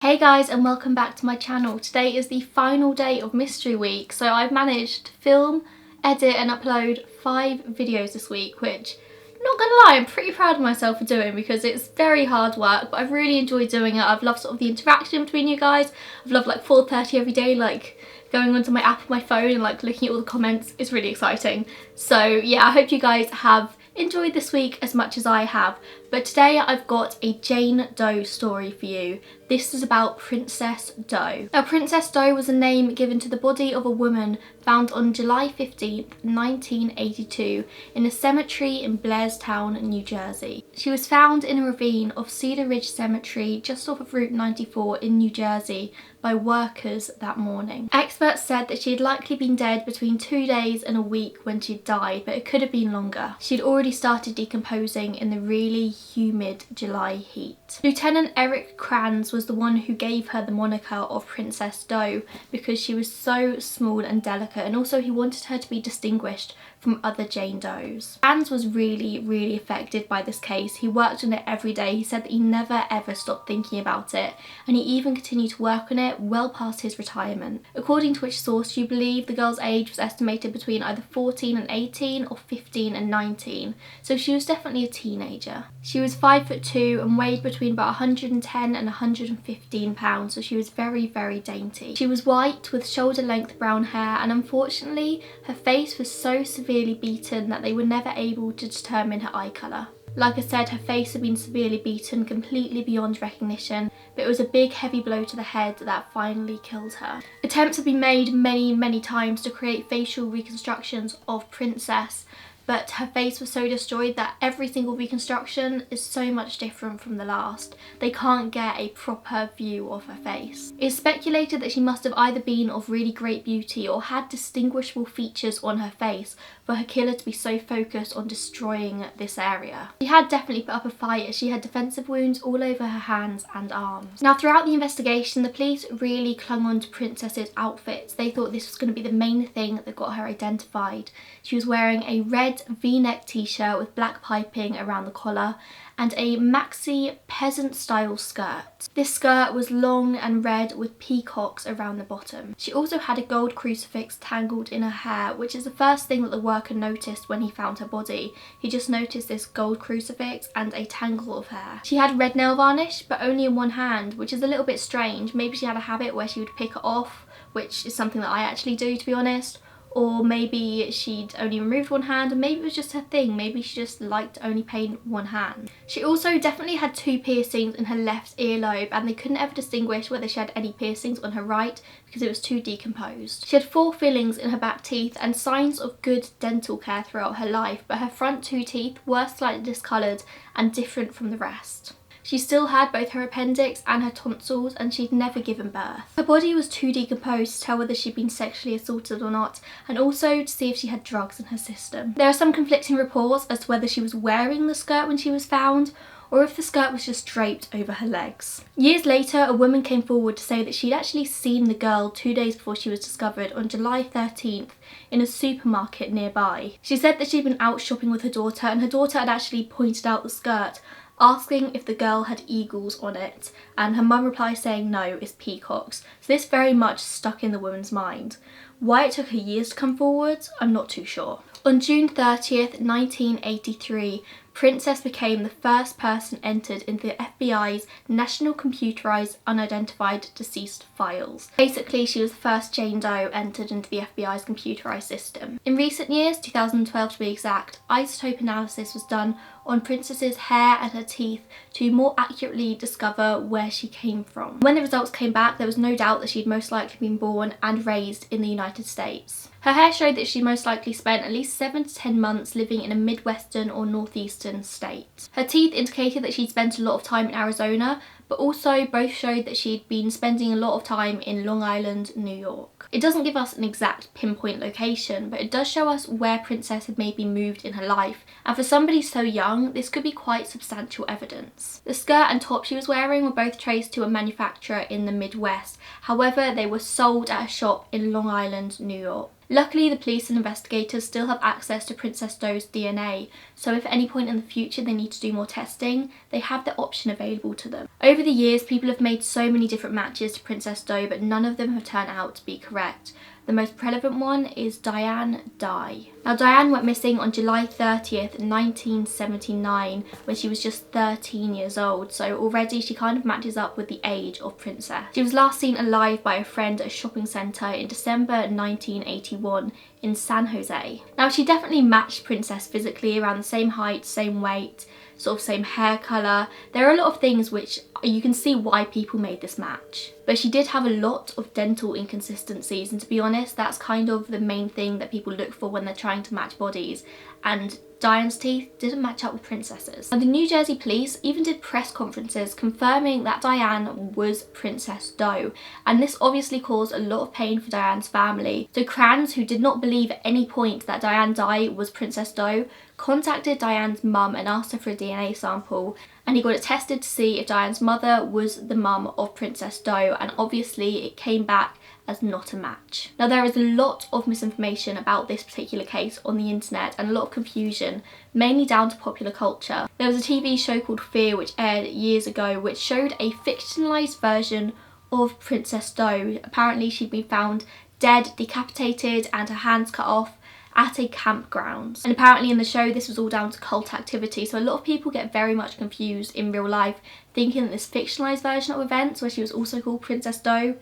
Hey guys, and welcome back to my channel. Today is the final day of Mystery Week, so I've managed to film, edit and upload 5 videos this week, which, not gonna lie, I'm pretty proud of myself for doing because it's very hard work, but I've really enjoyed doing it. I've loved sort of the interaction between you guys. I've loved like 4:30 every day, like going onto my app on my phone and like looking at all the comments. It's really exciting. So yeah, I hope you guys have enjoyed this week as much as I have. But today I've got a Jane Doe story for you. This is about Princess Doe. Now, Princess Doe was a name given to the body of a woman found on July 15th, 1982 in a cemetery in Blairstown, New Jersey. She was found in a ravine of Cedar Ridge Cemetery just off of Route 94 in New Jersey by workers that morning. Experts said that she had likely been dead between 2 days and a week when she died, but it could have been longer. She'd already started decomposing in the really humid July heat. Lieutenant Eric Krantz was the one who gave her the moniker of Princess Doe because she was so small and delicate, and also he wanted her to be distinguished from other Jane Does. Krantz was really affected by this case. He worked on it every day. He said that he never ever stopped thinking about it, and he even continued to work on it well past his retirement. According to which source you believe, the girl's age was estimated between either 14 and 18 or 15 and 19, so she was definitely a teenager. She was 5'2" and weighed between about 110 and 115 pounds, so she was very dainty. She was white with shoulder length brown hair, and unfortunately her face was so severely beaten that they were never able to determine her eye colour. Like I said, her face had been severely beaten, completely beyond recognition, but it was a big heavy blow to the head that finally killed her. Attempts have been made many times to create facial reconstructions of Princess, but her face was so destroyed that every single reconstruction is so much different from the last. They can't get a proper view of her face. It's speculated that she must have either been of really great beauty or had distinguishable features on her face for her killer to be so focused on destroying this area. She had definitely put up a fight, as she had defensive wounds all over her hands and arms. Now, throughout the investigation, the police really clung on to Princess's outfits. They thought this was going to be the main thing that got her identified. She was wearing a red V-neck t-shirt with black piping around the collar and a maxi peasant style skirt. This skirt was long and red with peacocks around the bottom. She also had a gold crucifix tangled in her hair, which is the first thing that the worker noticed when he found her body. He just noticed this gold crucifix and a tangle of hair. She had red nail varnish, but only in one hand, which is a little bit strange. Maybe she had a habit where she would pick it off, which is something that I actually do, to be honest. Or maybe she'd only removed one hand, and maybe it was just her thing. Maybe she just liked to only paint one hand. She also definitely had 2 piercings in her left earlobe, and they couldn't ever distinguish whether she had any piercings on her right because it was too decomposed. She had 4 fillings in her back teeth and signs of good dental care throughout her life, but her front 2 teeth were slightly discoloured and different from the rest. She still had both her appendix and her tonsils, and she'd never given birth. Her body was too decomposed to tell whether she'd been sexually assaulted or not, and also to see if she had drugs in her system. There are some conflicting reports as to whether she was wearing the skirt when she was found, or if the skirt was just draped over her legs. Years later, a woman came forward to say that she'd actually seen the girl 2 days before she was discovered on July 13th in a supermarket nearby. She said that she'd been out shopping with her daughter, and her daughter had actually pointed out the skirt, asking if the girl had eagles on it, and her mum replied saying no, it's peacocks. So this very much stuck in the woman's mind. Why it took her years to come forward, I'm not too sure. On June 30th, 1983, Princess became the first person entered into the FBI's National Computerized Unidentified Deceased Files. Basically, she was the first Jane Doe entered into the FBI's computerized system. In recent years, 2012 to be exact, isotope analysis was done on Princess's hair and her teeth to more accurately discover where she came from. When the results came back, there was no doubt that she'd most likely been born and raised in the United States. Her hair showed that she most likely spent at least 7 to 10 months living in a Midwestern or Northeastern state. Her teeth indicated that she'd spent a lot of time in Arizona, but also both showed that she'd been spending a lot of time in Long Island, New York. It doesn't give us an exact pinpoint location, but it does show us where Princess had maybe moved in her life, and for somebody so young, this could be quite substantial evidence. The skirt and top she was wearing were both traced to a manufacturer in the Midwest, however they were sold at a shop in Long Island, New York. Luckily, the police and investigators still have access to Princess Doe's DNA, so if at any point in the future they need to do more testing, they have the option available to them. Over the years, people have made so many different matches to Princess Doe, but none of them have turned out to be correct. The most relevant one is Diane Dye. Now, Diane went missing on July 30th, 1979, when she was just 13 years old, so already she kind of matches up with the age of Princess. She was last seen alive by a friend at a shopping centre in December 1981 in San Jose. Now, she definitely matched Princess physically, around the same height, same weight, sort of same hair colour. There are a lot of things which you can see why people made this match. But she did have a lot of dental inconsistencies, and to be honest, that's kind of the main thing that people look for when they're trying to match bodies, and Diane's teeth didn't match up with Princess's. And the New Jersey police even did press conferences confirming that Diane was Princess Doe, and this obviously caused a lot of pain for Diane's family. So Krantz, who did not believe at any point that Diane Dye was Princess Doe, contacted Diane's mum and asked her for a DNA sample, and he got it tested to see if Diane's mother was the mum of Princess Doe, and obviously it came back as not a match. Now, there is a lot of misinformation about this particular case on the internet and a lot of confusion, mainly down to popular culture. There was a TV show called Fear which aired years ago, which showed a fictionalised version of Princess Doe. Apparently she'd been found dead, decapitated, and her hands cut off at a campground. And apparently in the show this was all down to cult activity, so a lot of people get very much confused in real life, thinking that this fictionalised version of events, where she was also called Princess Doe,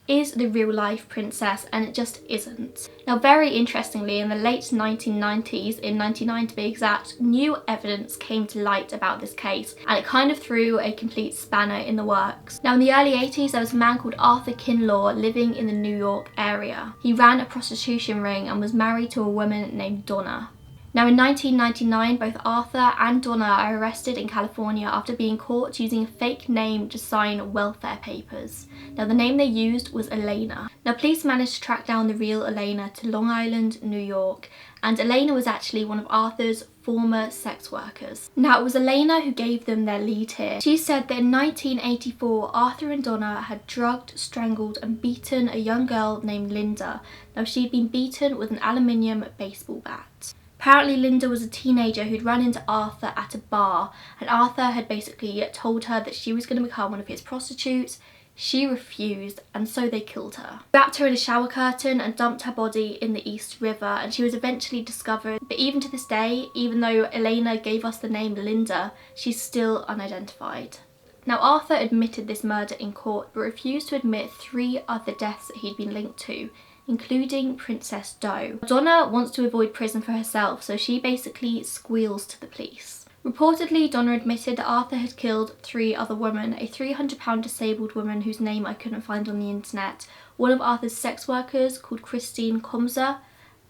is the real life princess, and it just isn't. Now, very interestingly, in the late 1990s, in 99 to be exact, new evidence came to light about this case, and it kind of threw a complete spanner in the works. Now, in the early 80s, there was a man called Arthur Kinlaw living in the New York area. He ran a prostitution ring and was married to a woman named Donna. Now, in 1999, both Arthur and Donna are arrested in California after being caught using a fake name to sign welfare papers. Now, the name they used was Elena. Now, police managed to track down the real Elena to Long Island, New York, and Elena was actually one of Arthur's former sex workers. Now, it was Elena who gave them their lead here. She said that in 1984, Arthur and Donna had drugged, strangled, and beaten a young girl named Linda. Now, she'd been beaten with an aluminium baseball bat. Apparently Linda was a teenager who'd run into Arthur at a bar, and Arthur had basically told her that she was going to become one of his prostitutes. She refused, and so they killed her. Wrapped her in a shower curtain and dumped her body in the East River, and she was eventually discovered. But even to this day, even though Elena gave us the name Linda, she's still unidentified. Now, Arthur admitted this murder in court, but refused to admit 3 other deaths that he'd been linked to, including Princess Doe. Donna wants to avoid prison for herself, so she basically squeals to the police. Reportedly, Donna admitted that Arthur had killed 3 other women, a 300-pound disabled woman whose name I couldn't find on the internet, one of Arthur's sex workers called Christine Komza,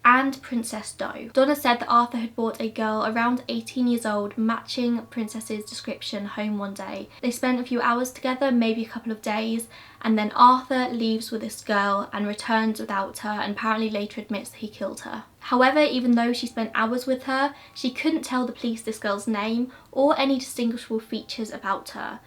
and Princess Doe. Donna said that Arthur had brought a girl around 18 years old matching Princess's description home one day. They spent a few hours together, maybe a couple of days, and then Arthur leaves with this girl and returns without her, and apparently later admits that he killed her. However, even though she spent hours with her, she couldn't tell the police this girl's name or any distinguishable features about her.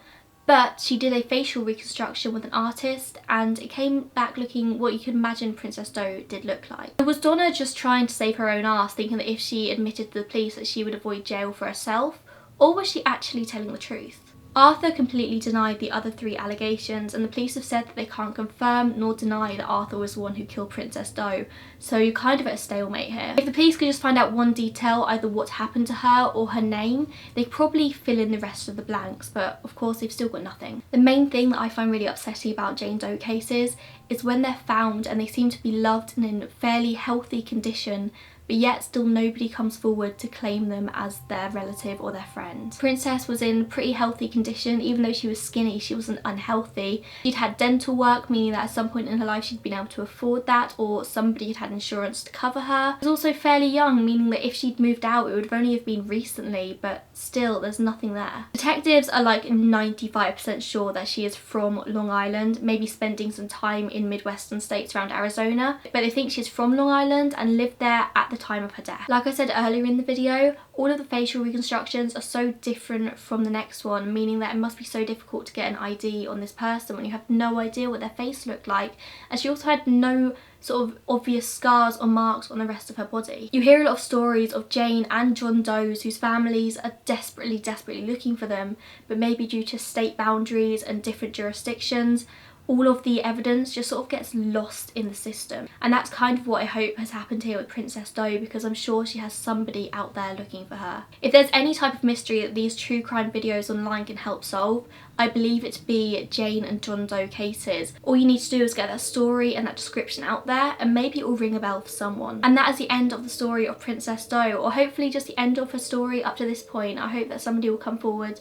But she did a facial reconstruction with an artist, and it came back looking what you could imagine Princess Doe did look like. Was Donna just trying to save her own ass, thinking that if she admitted to the police that she would avoid jail for herself, or was she actually telling the truth? Arthur completely denied the other 3 allegations, and the police have said that they can't confirm nor deny that Arthur was the one who killed Princess Doe, so you're kind of at a stalemate here. If the police could just find out one detail, either what happened to her or her name, they'd probably fill in the rest of the blanks, but of course they've still got nothing. The main thing that I find really upsetting about Jane Doe cases is when they're found and they seem to be loved and in fairly healthy condition, but yet still nobody comes forward to claim them as their relative or their friend. Princess was in pretty healthy condition. Even though she was skinny, she wasn't unhealthy. She'd had dental work, meaning that at some point in her life she'd been able to afford that, or somebody had had insurance to cover her. She was also fairly young, meaning that if she'd moved out it would have only have been recently, but still there's nothing there. Detectives are like 95% sure that she is from Long Island, maybe spending some time in Midwestern states around Arizona, but they think she's from Long Island and lived there at the time of her death. Like I said earlier in the video, all of the facial reconstructions are so different from the next one, meaning that it must be so difficult to get an ID on this person when you have no idea what their face looked like. And she also had no sort of obvious scars or marks on the rest of her body. You hear a lot of stories of Jane and John Doe's whose families are desperately looking for them, but maybe due to state boundaries and different jurisdictions, all of the evidence just sort of gets lost in the system. And that's kind of what I hope has happened here with Princess Doe, because I'm sure she has somebody out there looking for her. If there's any type of mystery that these true crime videos online can help solve, I believe it to be Jane and John Doe cases. All you need to do is get that story and that description out there, and maybe it will ring a bell for someone. And that is the end of the story of Princess Doe, or hopefully just the end of her story up to this point. I hope that somebody will come forward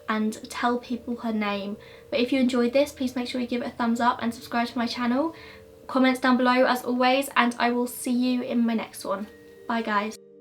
and tell people her name. But if you enjoyed this, please make sure you give it a thumbs up and subscribe to my channel. Comments down below as always, and I will see you in my next one. Bye guys.